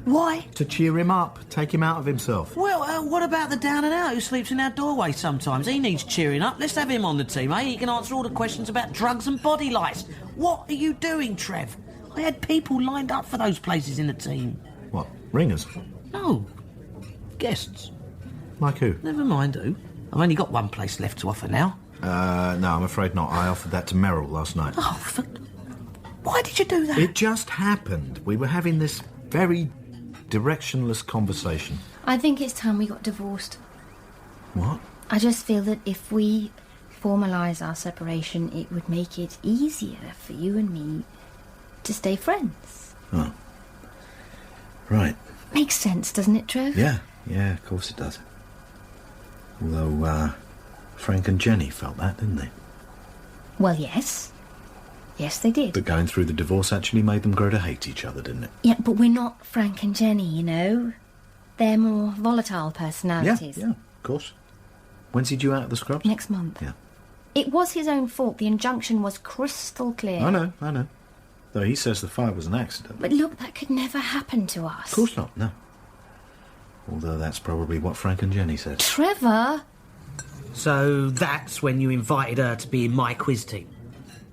Why? To cheer him up, take him out of himself. Well, what about the down and out who sleeps in our doorway sometimes? He needs cheering up. Let's have him on the team, eh? He can answer all the questions about drugs and body lice. What are you doing, Trev? I had people lined up for those places in the team. What, ringers? No. Guests. Like who? Never mind who. I've only got one place left to offer now. No, I'm afraid not. I offered that to Meryl last night. Oh, why did you do that? It just happened. We were having this very directionless conversation. I think it's time we got divorced. What? I just feel that if we formalise our separation, it would make it easier for you and me to stay friends. Oh. Right. Makes sense, doesn't it, Trev? Yeah, of course it does. Although, Frank and Jenny felt that, didn't they? Well, yes. Yes, they did. But going through the divorce actually made them grow to hate each other, didn't it? Yeah, but we're not Frank and Jenny, you know. They're more volatile personalities. Yeah, of course. When's he due out of the scrubs? Next month. Yeah. It was his own fault. The injunction was crystal clear. I know. Though he says the fire was an accident. But look, that could never happen to us. Of course not, no. Although that's probably what Frank and Jenny said. Trevor! So that's when you invited her to be in my quiz team?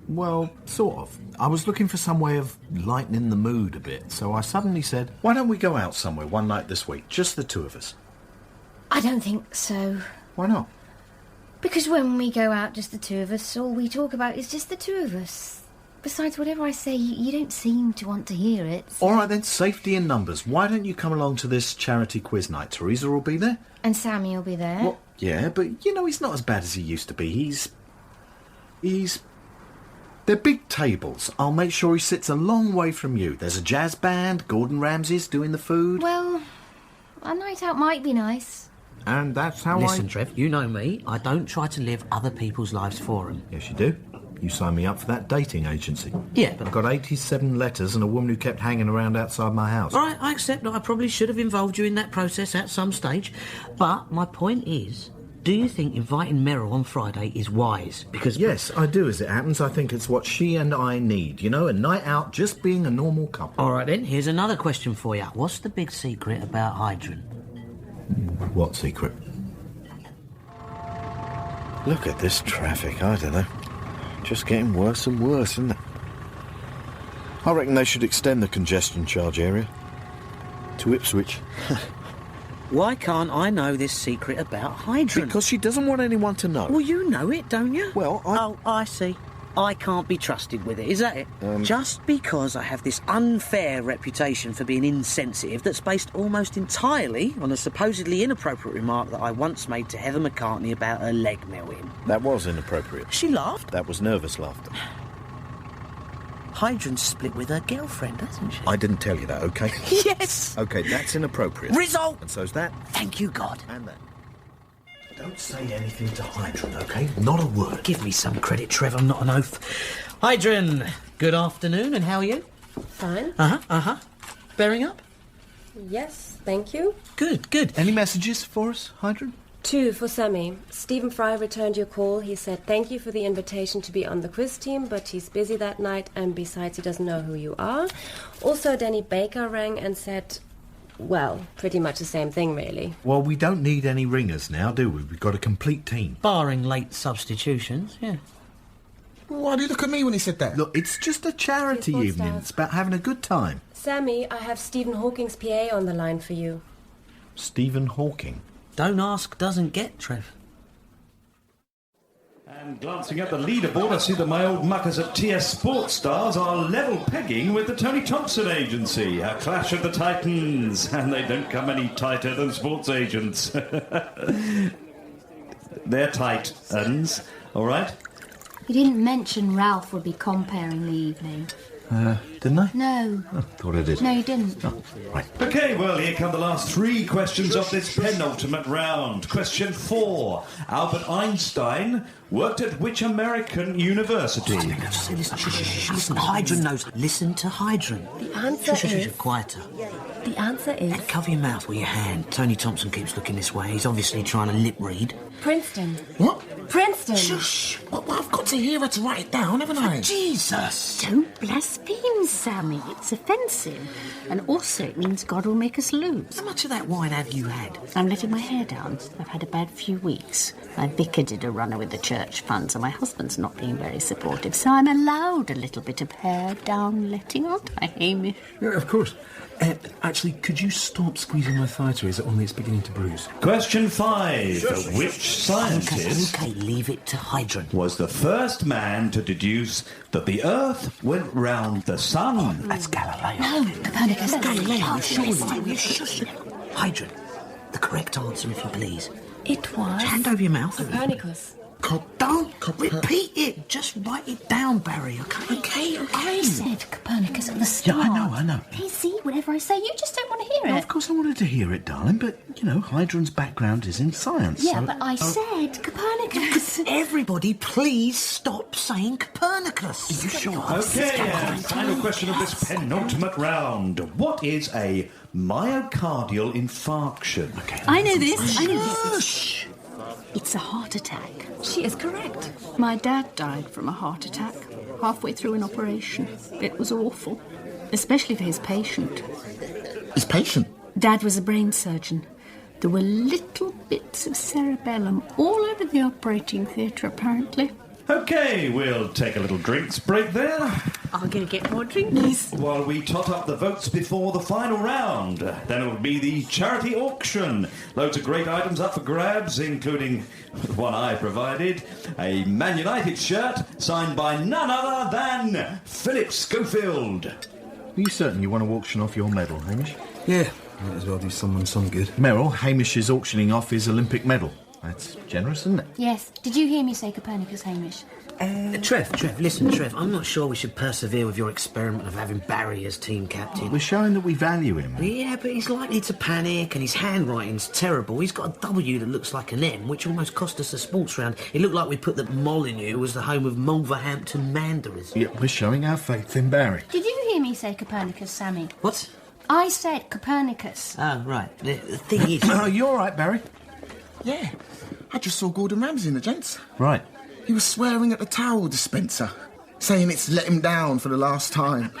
Well, sort of. I was looking for some way of lightening the mood a bit, so I suddenly said, why don't we go out somewhere one night this week, just the two of us? I don't think so. Why not? Because when we go out, just the two of us, all we talk about is just the two of us. Besides, whatever I say, you don't seem to want to hear it. All right then, safety in numbers. Why don't you come along to this charity quiz night? Theresa will be there. And Sammy will be there. Well, yeah, but, you know, he's not as bad as he used to be. He's... They're big tables. I'll make sure he sits a long way from you. There's a jazz band, Gordon Ramsay's doing the food. Well, a night out might be nice. And that's how Listen, Trev, you know me. I don't try to live other people's lives for them. Yes, you do. You signed me up for that dating agency. Yeah, but... I got 87 letters and a woman who kept hanging around outside my house. All right, I accept that I probably should have involved you in that process at some stage. But my point is, do you think inviting Meryl on Friday is wise? Because... Yes, I do, as it happens. I think it's what she and I need. You know, a night out, just being a normal couple. All right, then, here's another question for you. What's the big secret about Heidrun? What secret? Look at this traffic, I don't know. Just getting worse and worse, isn't it? I reckon they should extend the congestion charge area to Ipswich. Why can't I know this secret about Heidrun? Because she doesn't want anyone to know. Well, you know it, don't you? Well, Oh, I see. I can't be trusted with it, is that it? Just because I have this unfair reputation for being insensitive that's based almost entirely on a supposedly inappropriate remark that I once made to Heather McCartney about her leg milling. That was inappropriate. She laughed. That was nervous laughter. Heidrun's split with her girlfriend, hasn't she? I didn't tell you that, OK? Yes! OK, that's inappropriate. Result! And so's that. Thank you, God. And that. Don't say anything to Heidrun, OK? Not a word. Give me some credit, Trev. I'm not an oaf. Heidrun, good afternoon, and how are you? Fine. Bearing up? Yes, thank you. Good. Any messages for us, Heidrun? 2 for Sammy. Stephen Fry returned your call. He said thank you for the invitation to be on the quiz team, but he's busy that night, and besides he doesn't know who you are. Also, Danny Baker rang and said, well, pretty much the same thing, really. Well, we don't need any ringers now, do we? We've got a complete team. Barring late substitutions, yeah. Why did he look at me when he said that? Look, it's just a charity Report evening. staff. It's about having a good time. Sammy, I have Stephen Hawking's PA on the line for you. Stephen Hawking. Don't ask, doesn't get, Trev. And glancing at the leaderboard, I see that my old muckers at TS Sports Stars are level pegging with the Tony Thompson Agency. A clash of the titans, and they don't come any tighter than sports agents. They're titans, all right? You didn't mention Ralph would be comparing the evening. Didn't I? No. Oh, thought I did. No, you didn't. Oh, right. OK, well, here come the last 3 questions of this penultimate round. Question 4. Albert Einstein worked at which American university? Listen, Heidrun knows. Listen to Heidrun. The answer is... Quieter. The answer is... Cover your mouth with your hand. Tony Thompson keeps looking this way. He's obviously trying to lip read. Princeton. What? Princeton. Shush! Well, I've got to hear her to write it down, haven't I? Jesus! Don't blaspheme, Sammy. It's offensive. And also it means God will make us lose. How much of that wine have you had? I'm letting my hair down. I've had a bad few weeks. My vicar did a runner with the church funds, and my husband's not being very supportive, so I'm allowed a little bit of hair down letting, aren't I, Hamish? Yeah, of course. Actually, could you stop squeezing my thigh, Theresa? Only it's beginning to bruise. Question 5. Which scientist Okay, leave it to Heidrun. was the first man to deduce that the Earth went round the Sun? That's Galileo. No, Copernicus. Galileo, surely. Shush. Heidrun, the correct answer, if you please. It was... Hand over your mouth. Copernicus. Don't repeat it. Just write it down, Barry, okay? I said Copernicus at the start. Yeah, I know. Hey, see, whatever I say, you just don't want to hear it. Of course I wanted to hear it, darling, but, Heidrun's background is in science. Yeah, so... but I said Copernicus. Everybody, please stop saying Copernicus. Are you sure? Okay, and final question of this penultimate round. What is a myocardial infarction? Okay, I know this. It's a heart attack. She is correct. My dad died from a heart attack halfway through an operation. It was awful, especially for his patient. His patient? Dad was a brain surgeon. There were little bits of cerebellum all over the operating theatre, apparently. Okay, we'll take a little drinks break there. I'm going to get more drinks. While we tot up the votes before the final round. Then it'll be the charity auction. Loads of great items up for grabs, including one I provided, a Man United shirt signed by none other than Philip Schofield. Are you certain you want to auction off your medal, Hamish? Yeah, might as well do someone some good. Meryl, Hamish is auctioning off his Olympic medal. That's generous, isn't it? Yes. Did you hear me say Copernicus, Hamish? Trev, listen, Trev, I'm not sure we should persevere with your experiment of having Barry as team captain. We're showing that we value him. Yeah, but he's likely to panic and his handwriting's terrible. He's got a W that looks like an M, which almost cost us a sports round. It looked like we put that Molyneux was the home of Wolverhampton Mandarins. Yeah, we're showing our faith in Barry. Did you hear me say Copernicus, Sammy? What? I said Copernicus. Oh, right. The thing is... Oh, you all right, Barry? Yeah. I just saw Gordon Ramsay in the gents. Right. He was swearing at the towel dispenser, saying it's let him down for the last time.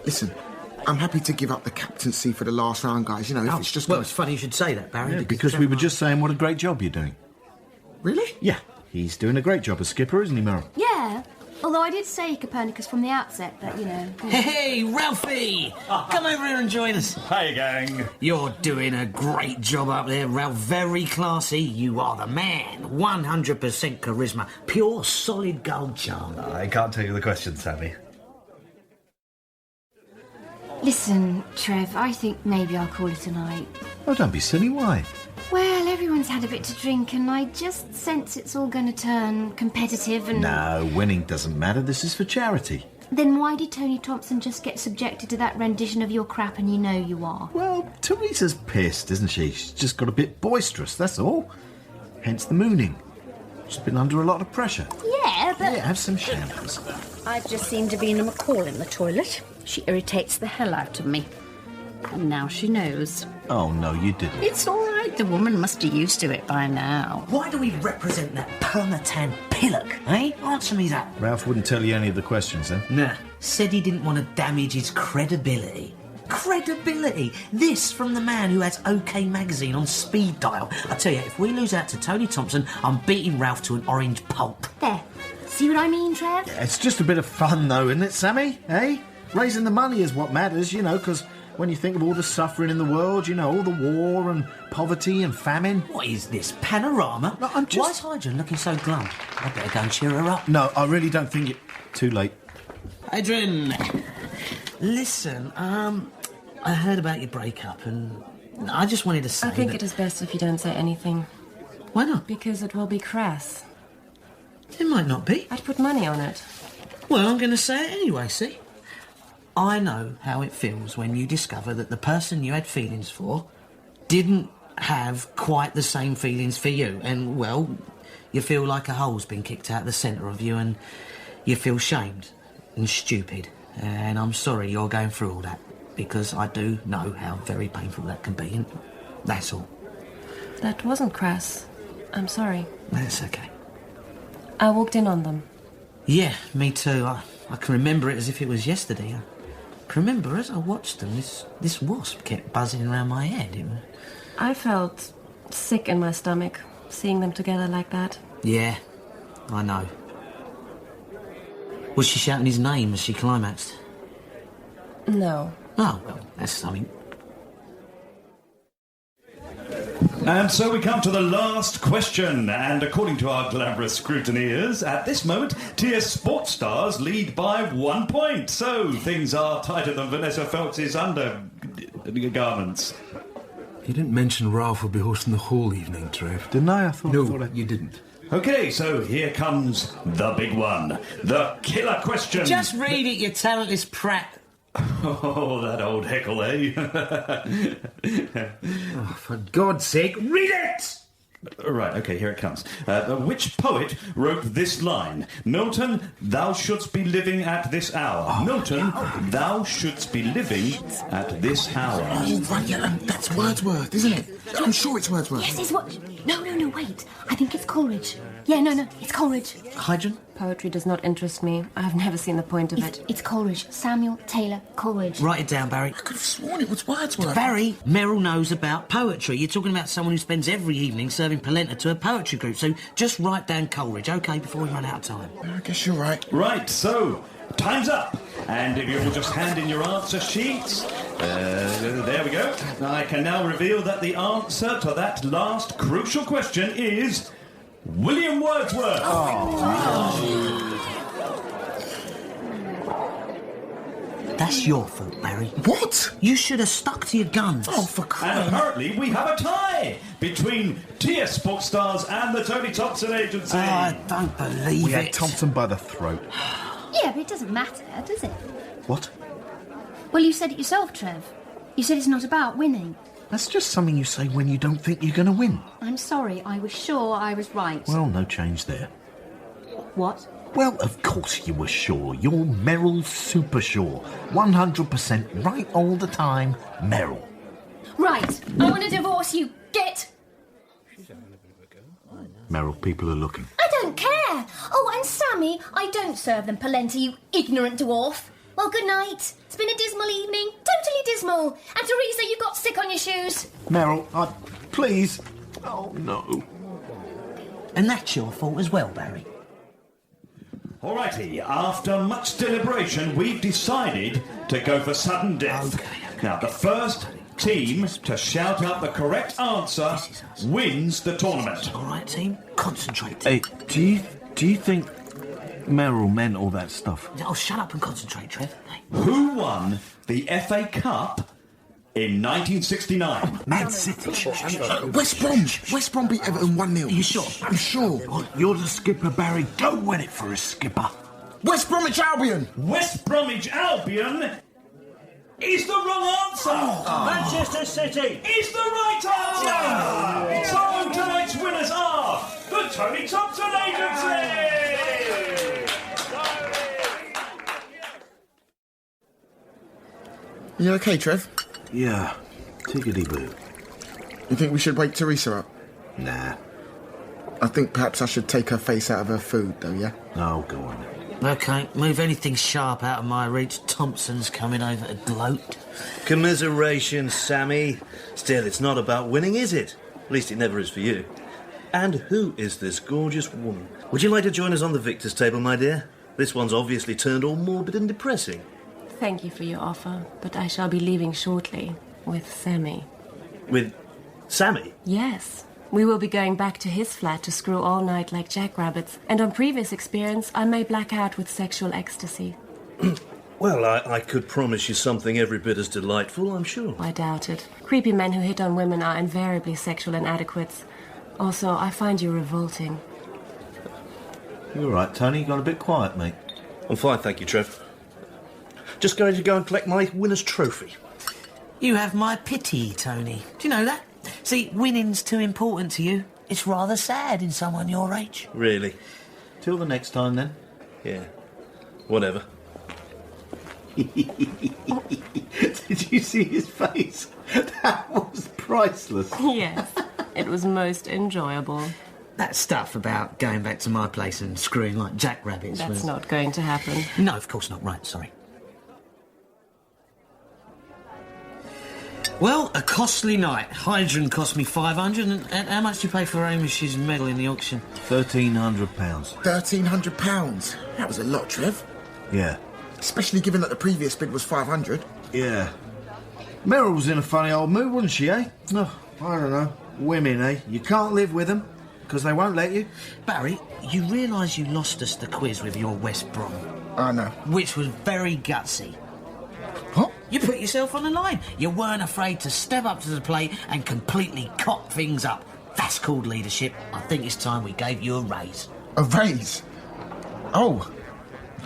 Listen, I'm happy to give up the captaincy for the last round, guys. If it's just... Well, it's funny you should say that, Barry. Yeah, because we were just saying what a great job you're doing. Really? Yeah. He's doing a great job as skipper, isn't he, Meryl? Yeah. Although I did say Copernicus from the outset, but, Hey, Ralphie! Come over here and join us. Hey, gang. You're doing a great job up there, Ralph. Very classy. You are the man. 100% charisma. Pure, solid gold charm. I can't tell you the question, Sammy. Listen, Trev, I think maybe I'll call it a night. Oh, don't be silly. Why? Well, everyone's had a bit to drink, and I just sense it's all going to turn competitive and... No, winning doesn't matter. This is for charity. Then why did Tony Thompson just get subjected to that rendition of your crap and you know you are? Well, Theresa's pissed, isn't she? She's just got a bit boisterous, that's all. Hence the mooning. She's been under a lot of pressure. Yeah, but... Yeah, have some champers. I've just seen Davina McCall in the toilet. She irritates the hell out of me. And now she knows. Oh, no, you didn't. It's all right. The woman must be used to it by now. Why do we represent that Permatan pillock, eh? Answer me that. Ralph wouldn't tell you any of the questions, then? Nah. Said he didn't want to damage his credibility. Credibility! This from the man who has OK Magazine on speed dial. I tell you, if we lose out to Tony Thompson, I'm beating Ralph to an orange pulp. There. See what I mean, Trev? Yeah, it's just a bit of fun, though, isn't it, Sammy? Eh? Raising the money is what matters, because... when you think of all the suffering in the world, all the war and poverty and famine. What is this, panorama? No, I'm just... Why's Heidrun looking so glum? I better go and cheer her up. No, I really don't think it... Too late. Heidrun, listen, I heard about your breakup and I just wanted to say I think it is best if you don't say anything. Why not? Because it will be crass. It might not be. I'd put money on it. Well, I'm going to say it anyway, see? I know how it feels when you discover that the person you had feelings for didn't have quite the same feelings for you. And, well, you feel like a hole's been kicked out the centre of you and you feel shamed and stupid. And I'm sorry you're going through all that because I do know how very painful that can be and that's all. That wasn't crass. I'm sorry. That's okay. I walked in on them. Yeah, me too. I can remember it as if it was yesterday. I can remember as I watched them, this wasp kept buzzing around my head. I felt sick in my stomach, seeing them together like that. Yeah, I know. Was she shouting his name as she climaxed? No. Oh, well, that's something. And so we come to the last question, and according to our glamorous scrutineers, at this moment, TS Sports Stars lead by 1 point. So things are tighter than Vanessa Phelps' undergarments. You didn't mention Ralph will be hosting the whole evening, Trev. Didn't I? I thought... No, you didn't. OK, so here comes the big one. The killer question. Just read it, you talentless prat. Oh, that old heckle, eh? Oh, for God's sake, read it! Right, OK, here it comes. Which poet wrote this line? Milton, thou shouldst be living at this hour. Milton, thou shouldst be living at this hour. Oh, right, yeah, that's Wordsworth, isn't it? I'm sure it's Wordsworth. Yes, it's what... No, wait. I think it's Coleridge. Yeah, no, it's Coleridge. Heidrun? Poetry does not interest me. I have never seen the point of it. It's Coleridge. Samuel Taylor Coleridge. Write it down, Barry. I could have sworn it was Wordsworth. Barry, Meryl knows about poetry. You're talking about someone who spends every evening serving polenta to a poetry group, so just write down Coleridge, OK, before we run out of time. I guess you're right. Right, so, time's up. And if you will just hand in your answer sheets... there we go. I can now reveal that the answer to that last crucial question is... William Wordsworth. That's your fault, Barry. What? You should have stuck to your guns. Oh, for crying... And currently we have a tie between TS Sports Stars and the Tony Thompson Agency. I don't believe We it. had Thompson by the throat. Yeah, but it doesn't matter, does it? What? Well, you said it yourself, Trev. You said it's not about winning. That's just something you say when you don't think you're going to win. I'm sorry, I was sure I was right. Well, no change there. What? Well, of course you were sure. You're Meryl super sure. 100% right all the time, Meryl. Right, I want to divorce you. Get... Meryl, people are looking. I don't care. Oh, and Sammy, I don't serve them polenta, you ignorant dwarf. Well, good night. It's been a dismal evening. Totally dismal. And Theresa, you've got sick on your shoes. Meryl, please. Oh, no. And that's your fault as well, Barry. Alrighty, after much deliberation, we've decided to go for sudden death. OK. Now, the first team to shout out the correct answer wins the tournament. All right, team, concentrate. Hey, do you think Meryl meant all that stuff? Oh, shut up and concentrate, Trev. Hey. Who won the FA Cup in 1969? Man City. West Brom. West Brom beat Everton 1-0. Are you sure? I'm sure. You're the skipper, Barry. Go win it for us, skipper. West Bromwich Albion. West Bromwich Albion is the wrong answer. Manchester City Is the right answer. So tonight's winners are the Tony Thompson Agency. You okay, Trev? Yeah, tickety-boo. You think we should wake Theresa up? Nah. I think perhaps I should take her face out of her food, though, yeah? No, go on. OK, move anything sharp out of my reach. Thompson's coming over to gloat. Commiseration, Sammy. Still, it's not about winning, is it? At least it never is for you. And who is this gorgeous woman? Would you like to join us on the victor's table, my dear? This one's obviously turned all morbid and depressing. Thank you for your offer, but I shall be leaving shortly with Sammy. With Sammy? Yes. We will be going back to his flat to screw all night like jackrabbits, and on previous experience, I may black out with sexual ecstasy. Well, I could promise you something every bit as delightful, I'm sure. I doubt it. Creepy men who hit on women are invariably sexual inadequates. Also, I find you revolting. You all right, Tony? You got a bit quiet, mate. I'm fine, thank you, Trev. Just going to go and collect my winner's trophy. You have my pity, Tony. Do you know that? See, winning's too important to you. It's rather sad in someone your age. Really? Till the next time, then? Yeah. Whatever. Did you see his face? That was priceless. Yes, it was most enjoyable. That stuff about going back to my place and screwing like jackrabbits That's was... not going to happen. No, of course not. Right, sorry. Well, a costly night. Heidrun cost me 500, and how much do you pay for Amish's medal in the auction? £1,300. £1,300? That was a lot, Trev. Yeah. Especially given that the previous bid was 500. Yeah. Meryl was in a funny old mood, wasn't she, eh? No, I don't know. Women, eh? You can't live with them, because they won't let you. Barry, you realise you lost us the quiz with your West Brom? I know. Which was very gutsy. Huh? You put yourself on the line. You weren't afraid to step up to the plate and completely cock things up. That's called leadership. I think it's time we gave you a raise. A raise? Oh,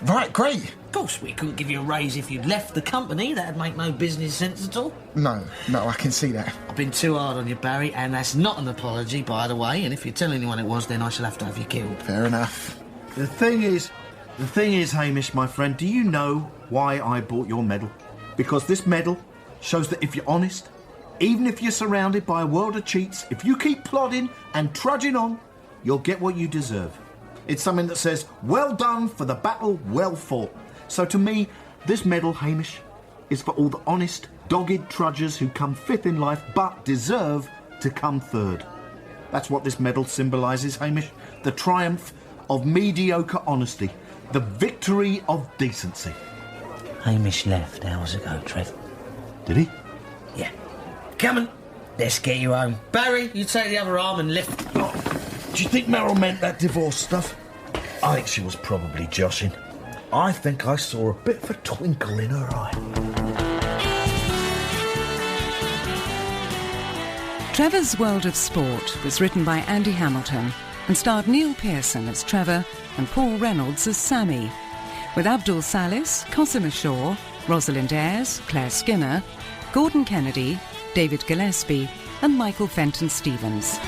right, great. Of course, we couldn't give you a raise if you'd left the company. That'd make no business sense at all. No, I can see that. I've been too hard on you, Barry, and that's not an apology, by the way, and if you tell anyone it was, then I shall have to have you killed. Fair enough. The thing is, Hamish, my friend, do you know why I bought your medal? Because this medal shows that if you're honest, even if you're surrounded by a world of cheats, if you keep plodding and trudging on, you'll get what you deserve. It's something that says, well done for the battle well fought. So to me, this medal, Hamish, is for all the honest, dogged trudgers who come fifth in life but deserve to come third. That's what this medal symbolises, Hamish. The triumph of mediocre honesty. The victory of decency. Hamish left hours ago, Trev. Did he? Yeah. Come on, let's get you home. Barry, you take the other arm and lift. Oh, do you think Meryl meant that divorce stuff? I think she was probably joshing. I think I saw a bit of a twinkle in her eye. Trevor's World of Sport was written by Andy Hamilton and starred Neil Pearson as Trevor and Paul Reynolds as Sammy, with Abdul Salis, Cosima Shaw, Rosalind Ayres, Claire Skinner, Gordon Kennedy, David Gillespie and Michael Fenton Stevens.